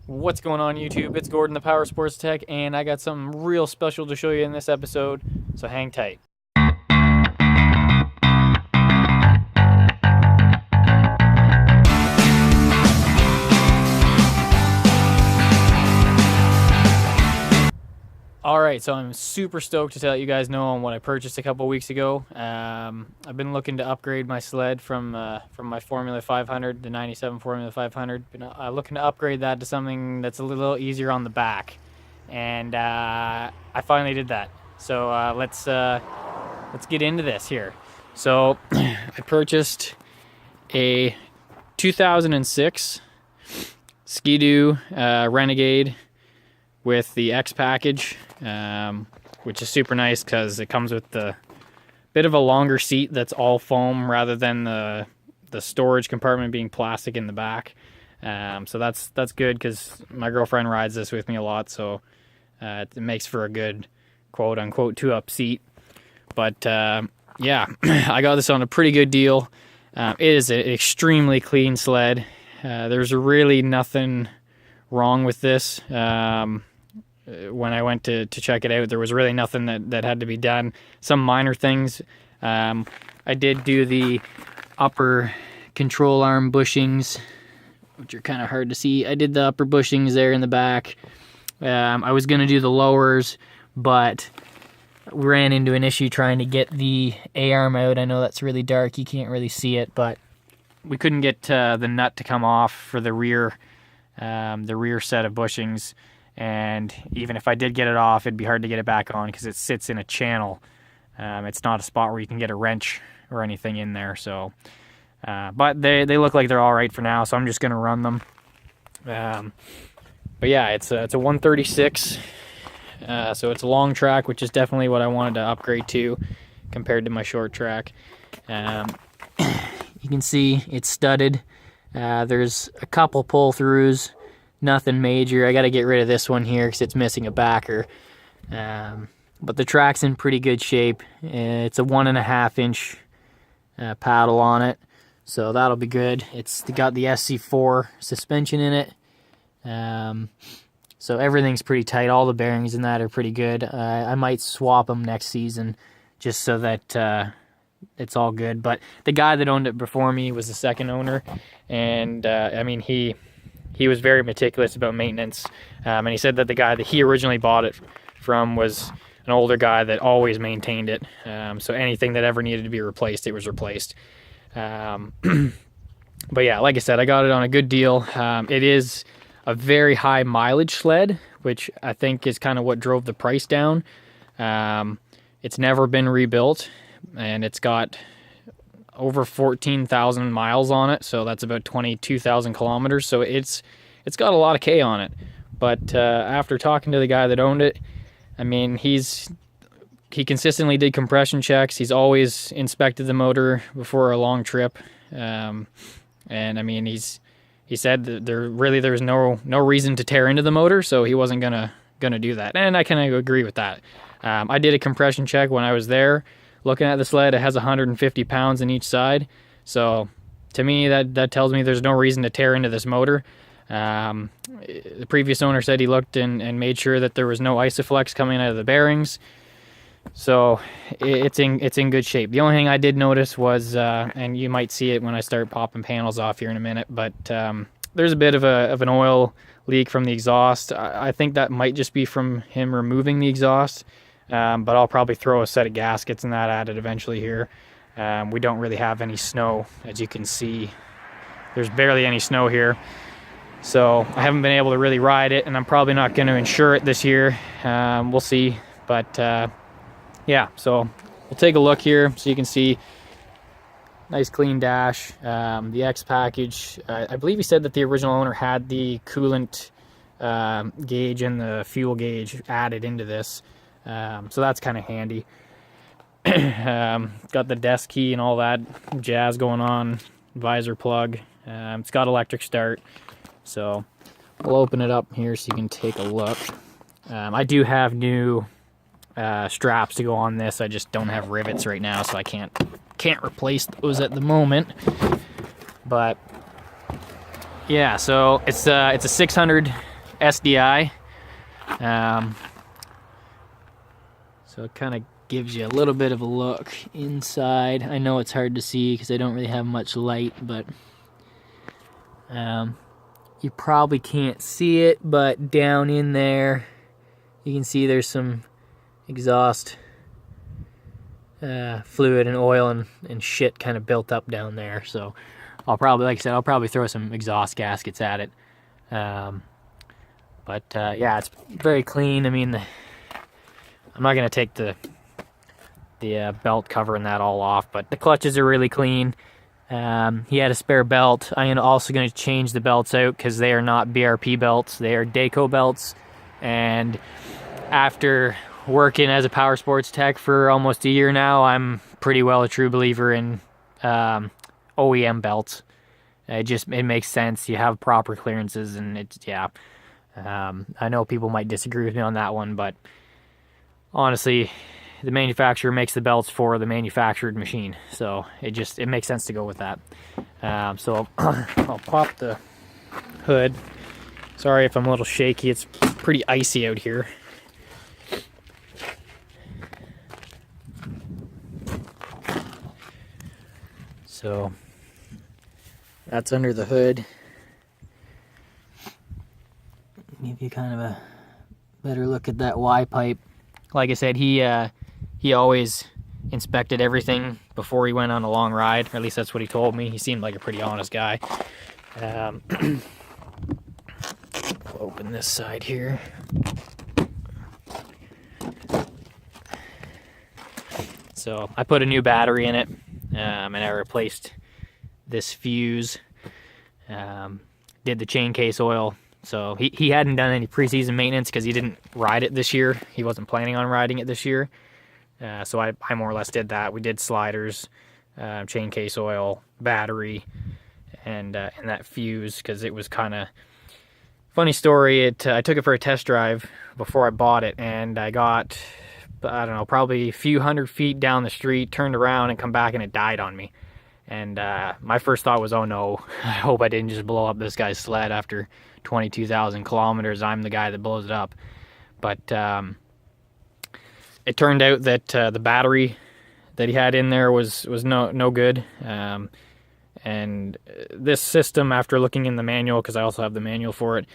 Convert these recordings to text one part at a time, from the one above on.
What's going on YouTube? It's Gordon the Power Sports Tech, and I got something real special to show you in this episode, so hang tight. Alright, so I'm super stoked to let you guys know on what I purchased a couple weeks ago. I've been looking to upgrade my sled from my Formula 500, the 97 Formula 500. Been looking to upgrade that to something that's a little easier on the back. And I finally did that. So let's get into this here. So I purchased a 2006 Ski-Doo Renegade with the X package, which is super nice because it comes with the bit of a longer seat that's all foam rather than the storage compartment being plastic in the back. So that's good because my girlfriend rides this with me a lot, so it makes for a good quote unquote 2-up seat. But yeah, I got this on a pretty good deal. It is an extremely clean sled. There's really nothing wrong with this. When I went to check it out, there was really nothing that had to be done. Some minor things. I did do the upper control arm bushings, which are kind of hard to see. I did the upper bushings there in the back. I was going to do the lowers, but we ran into an issue trying to get the A-arm out. I know that's really dark, you can't really see it, but we couldn't get the nut to come off for the rear set of bushings. And even if I did get it off, it'd be hard to get it back on because it sits in a channel. It's not a spot where you can get a wrench or anything in there. So, but they look like they're all right for now, so I'm just going to run them. But yeah, it's a 136, so it's a long track, which is definitely what I wanted to upgrade to compared to my short track. You can see it's studded. There's a couple pull-throughs. Nothing major. I got to get rid of this one here because it's missing a backer. But the track's in pretty good shape. It's a 1.5 inch paddle on it, so that'll be good. It's got the SC4 suspension in it. So everything's pretty tight. All the bearings in that are pretty good. I might swap them next season just so that it's all good. But the guy that owned it before me was the second owner, and I mean, he was very meticulous about maintenance, and he said that the guy that he originally bought it from was an older guy that always maintained it, so anything that ever needed to be replaced, it was replaced. But yeah, like I said, I got it on a good deal. It is a very high mileage sled, which I think is kind of what drove the price down. It's never been rebuilt, and it's got over 14,000 miles on it, so that's about 22,000 kilometers. So it's got a lot of K on it. But after talking to the guy that owned it, I mean, he consistently did compression checks. He's always inspected the motor before a long trip, and I mean, he said that there's no reason to tear into the motor, so he wasn't gonna do that, and I kind of agree with that. I did a compression check when I was there. Looking at the sled, it has 150 pounds in each side, so to me that tells me there's no reason to tear into this motor. The previous owner said he looked and made sure that there was no Isoflex coming out of the bearings, so it's in good shape. The only thing I did notice was, and you might see it when I start popping panels off here in a minute, but there's a bit of an oil leak from the exhaust. I think that might just be from him removing the exhaust. But I'll probably throw a set of gaskets and that at it eventually here. We don't really have any snow, as you can see. There's barely any snow here, so I haven't been able to really ride it, and I'm probably not going to insure it this year. We'll see, but yeah, so we'll take a look here so you can see. Nice clean dash. The X package, I believe he said that the original owner had the coolant gauge and the fuel gauge added into this. So that's kind of handy. Got the desk key and all that jazz going on, visor plug. It's got electric start, so I'll open it up here so you can take a look. I do have new straps to go on this. I just don't have rivets right now, so I can't replace those at the moment. But yeah, so it's a 600 SDI. So it kind of gives you a little bit of a look inside. I know it's hard to see because I don't really have much light, but you probably can't see it, but down in there you can see there's some exhaust fluid and oil and shit kind of built up down there. So I'll probably, like I said, I'll probably throw some exhaust gaskets at it. But yeah, it's very clean. I mean, I'm not gonna take the belt cover and that all off, but the clutches are really clean. He had a spare belt. I am also going to change the belts out because they are not BRP belts. They are Dayco belts. And after working as a power sports tech for almost a year now, I'm pretty well a true believer in OEM belts. It makes sense. You have proper clearances, and it's, yeah. I know people might disagree with me on that one, but honestly, the manufacturer makes the belts for the manufactured machine, so it makes sense to go with that. So I'll pop the hood. Sorry if I'm a little shaky, it's pretty icy out here. So that's under the hood. Give you kind of a better look at that Y pipe. Like I said, he always inspected everything before he went on a long ride, or at least that's what he told me. He seemed like a pretty honest guy. Open this side here. So I put a new battery in it, and I replaced this fuse. Did the chain case oil. So he hadn't done any preseason maintenance because he didn't ride it this year. He wasn't planning on riding it this year. So I more or less did that. We did sliders, chain case oil, battery, and that fuse, because it was kind of funny story. I took it for a test drive before I bought it, and I got, I don't know, probably a few hundred feet down the street, turned around and come back, and it died on me. And my first thought was, oh no, I hope I didn't just blow up this guy's sled after 22,000 kilometers. I'm the guy that blows it up. But it turned out that the battery that he had in there was no good. And this system, after looking in the manual, because I also have the manual for it,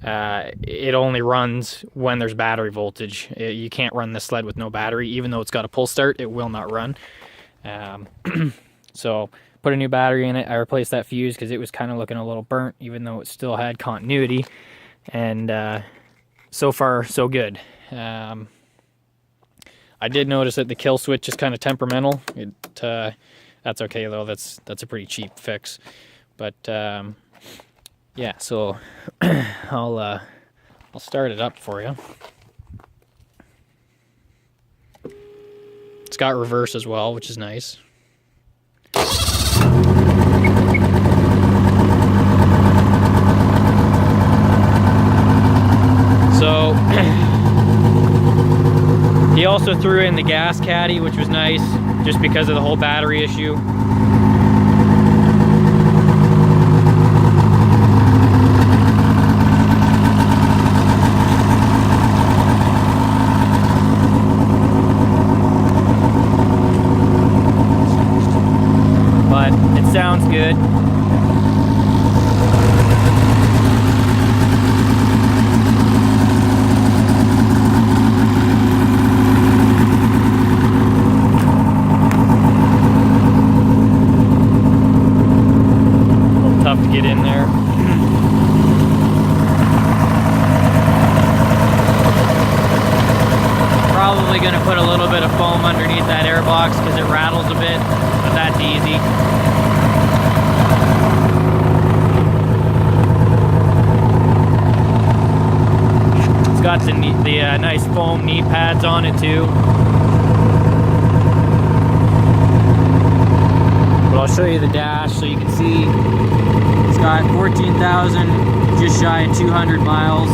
it only runs when there's battery voltage. You can't run this sled with no battery. Even though it's got a pull start, it will not run. So put a new battery in it. I replaced that fuse because it was kind of looking a little burnt, even though it still had continuity. And so far, so good. I did notice that the kill switch is kind of temperamental. That's okay though. That's a pretty cheap fix. But yeah, so I'll start it up for you. It's got reverse as well, which is nice. So he also threw in the gas caddy, which was nice, just because of the whole battery issue. But it sounds good. Tough to get in there. Probably going to put a little bit of foam underneath that airbox because it rattles a bit, but that's easy. It's got the nice foam knee pads on it too. But I'll show you the dash so you can see. It's got 14,000, just shy of 200 miles.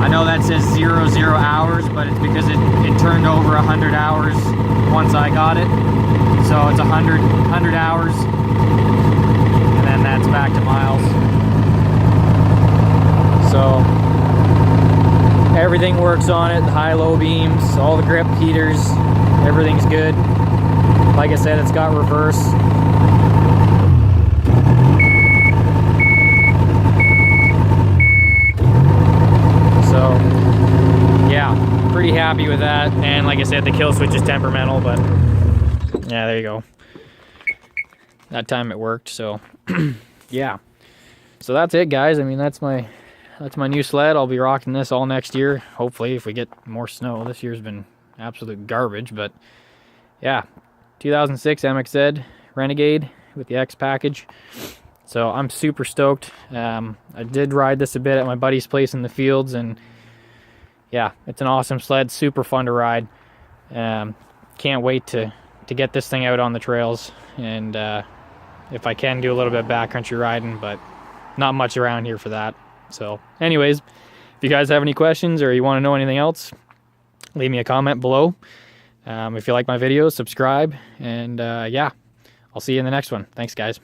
I know that says 00 hours, but it's because it turned over 100 hours once I got it. So it's 100 hours, and then that's back to miles. So everything works on it, the high-low beams, all the grip heaters, everything's good. Like I said, it's got reverse. So yeah, pretty happy with that. And like I said, the kill switch is temperamental, but yeah, there you go. That time it worked, so yeah. So that's it, guys. I mean, that's my new sled. I'll be rocking this all next year, hopefully, if we get more snow. This year's been absolute garbage, but yeah. 2006 MXZ Renegade with the X package. So I'm super stoked. I did ride this a bit at my buddy's place in the fields, and yeah, it's an awesome sled, super fun to ride. Can't wait to get this thing out on the trails, and if I can, do a little bit of backcountry riding, but not much around here for that. So anyways, if you guys have any questions or you want to know anything else, leave me a comment below. If you like my videos, subscribe, and yeah, I'll see you in the next one. Thanks, guys.